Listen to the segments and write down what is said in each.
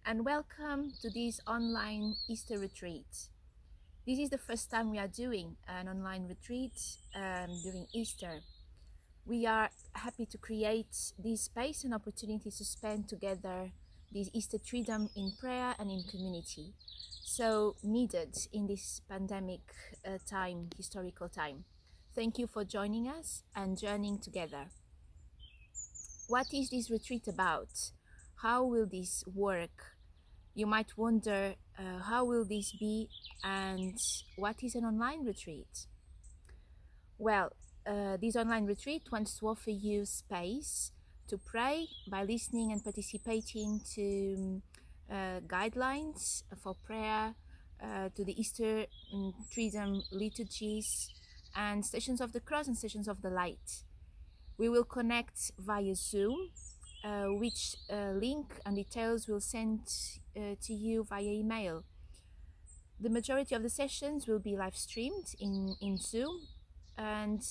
and welcome to this online Easter retreat. This is the first time we are doing an online retreat during Easter. We are happy to create this space and opportunity to spend together this Easter Triduum in prayer and in community, so needed in this pandemic historical time. Thank you for joining us and journeying together. What is this retreat about? How will this work? You might wonder, how will this be, and what is an online retreat? Well, this online retreat wants to offer you space to pray by listening and participating to guidelines for prayer, to the Easter Triduum liturgies, and Stations of the Cross and Stations of the Light. We will connect via Zoom, which link and details will send to you via email. The majority of the sessions will be live streamed in Zoom, and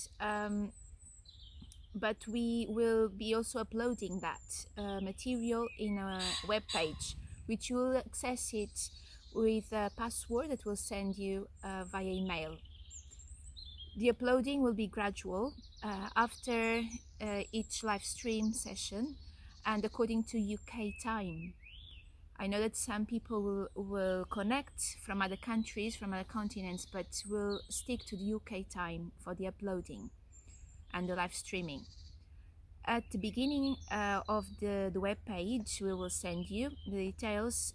but we will be also uploading that material in a web page, which you will access it with a password that will send you via email. The uploading will be gradual after each live stream session and according to UK time. I know that some people will connect from other countries, from other continents, but will stick to the UK time for the uploading and the live streaming. At the beginning of the web page, we will send you the details.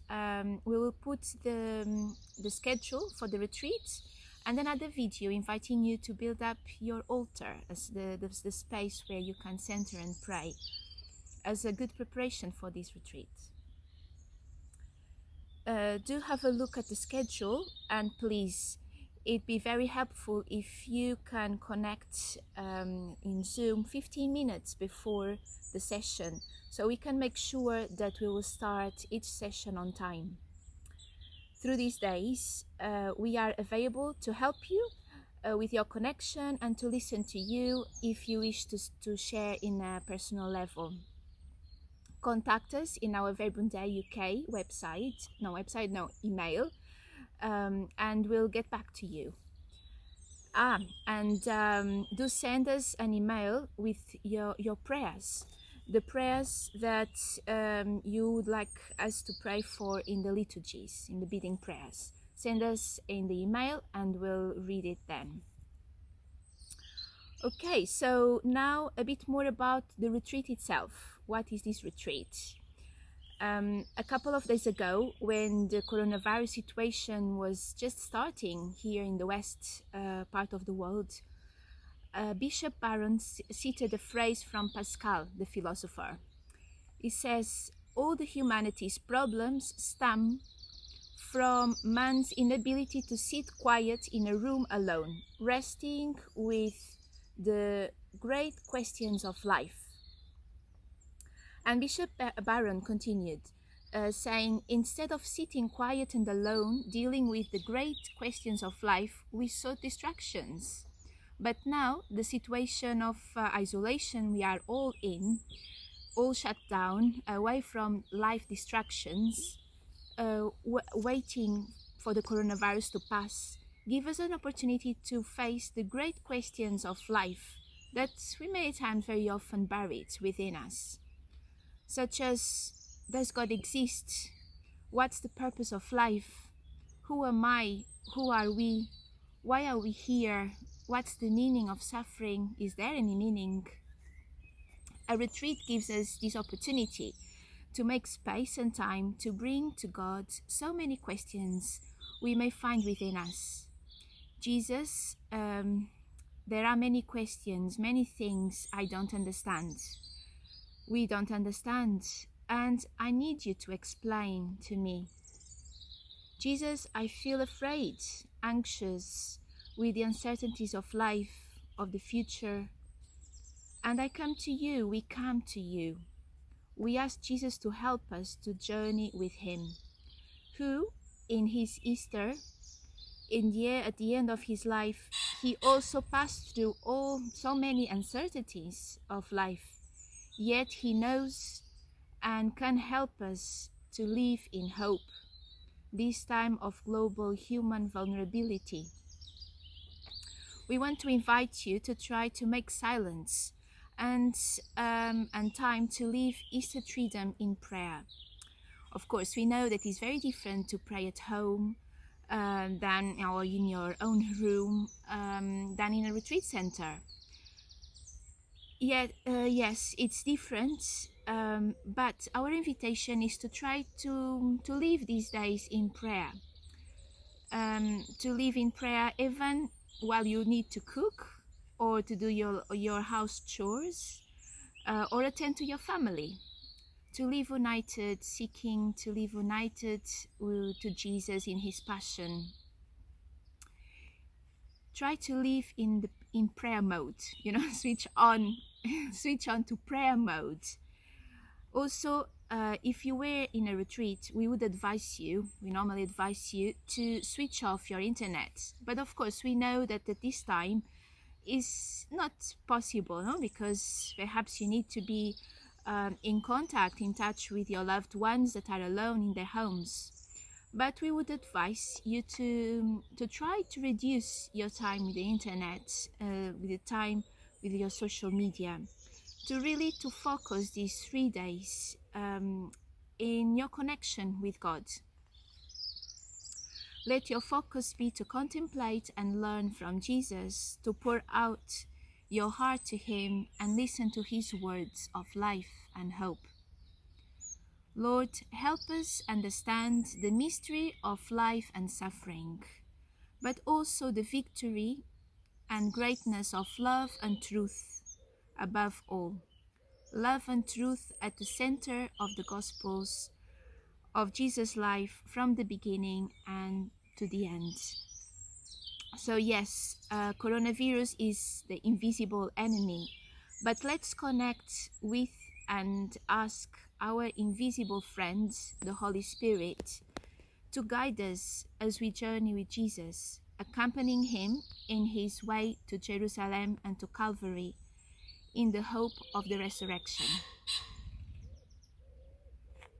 We will put the schedule for the retreat and another video inviting you to build up your altar as the space where you can center and pray as a good preparation for this retreat. Do have a look at the schedule, and please, it'd be very helpful if you can connect in Zoom 15 minutes before the session, so we can make sure that we will start each session on time. Through these days, we are available to help you with your connection and to listen to you if you wish to share in a personal level. Contact us in our Verbum Dei UK email, and we'll get back to you. Do send us an email with your prayers, the prayers that you would like us to pray for in the liturgies, in the bidding prayers. Send us in the email and we'll read it then. Okay, so now a bit more about the retreat itself. What is this retreat? A couple of days ago, when the coronavirus situation was just starting here in the west part of the world, Bishop Barron cited a phrase from Pascal, the philosopher. He says, all the humanity's problems stem from man's inability to sit quiet in a room alone, resting with the great questions of life. And Bishop Barron continued, saying, instead of sitting quiet and alone, dealing with the great questions of life, we sought distractions. But now, the situation of isolation we are all in, all shut down, away from life distractions, waiting for the coronavirus to pass, give us an opportunity to face the great questions of life that we may at times very often bury within us, such as, does God exist? What's the purpose of life? Who am I? Who are we? Why are we here? What's the meaning of suffering? Is there any meaning? A retreat gives us this opportunity to make space and time to bring to God so many questions we may find within us. Jesus, there are many questions, many things I don't understand. We don't understand, and I need you to explain to me. Jesus, I feel afraid, anxious with the uncertainties of life, of the future, and I come to you, we come to you. We ask Jesus to help us to journey with him, who, in his Easter, at the end of his life, he also passed through so many uncertainties of life, yet he knows and can help us to live in hope, this time of global human vulnerability. We want to invite you to try to make silence and time to live Easter Triduum in prayer. Of course, we know that it's very different to pray at home than or in your own room than in a retreat center. Yet, yes, it's different, but our invitation is to try to live these days in prayer. To live in prayer even while you need to cook or to do your house chores or attend to your family. To live united, seeking to live united to Jesus in his passion. Try to live in prayer mode, switch on to prayer mode. Also, if you were in a retreat, we normally advise you to switch off your internet. But of course, we know that at this time is not possible, no? Because perhaps you need to be in touch with your loved ones that are alone in their homes. But we would advise you to try to reduce your time with the internet, with the time with your social media, to focus these 3 days in your connection with God. Let your focus be to contemplate and learn from Jesus, to pour out your heart to him and listen to his words of life and hope. Lord, help us understand the mystery of life and suffering, but also the victory and greatness of love and truth above all. Love and truth at the center of the Gospels of Jesus' life from the beginning and to the end. So yes, coronavirus is the invisible enemy, but let's connect with and ask our invisible friend, the Holy Spirit, to guide us as we journey with Jesus, accompanying him in his way to Jerusalem and to Calvary, in the hope of the resurrection.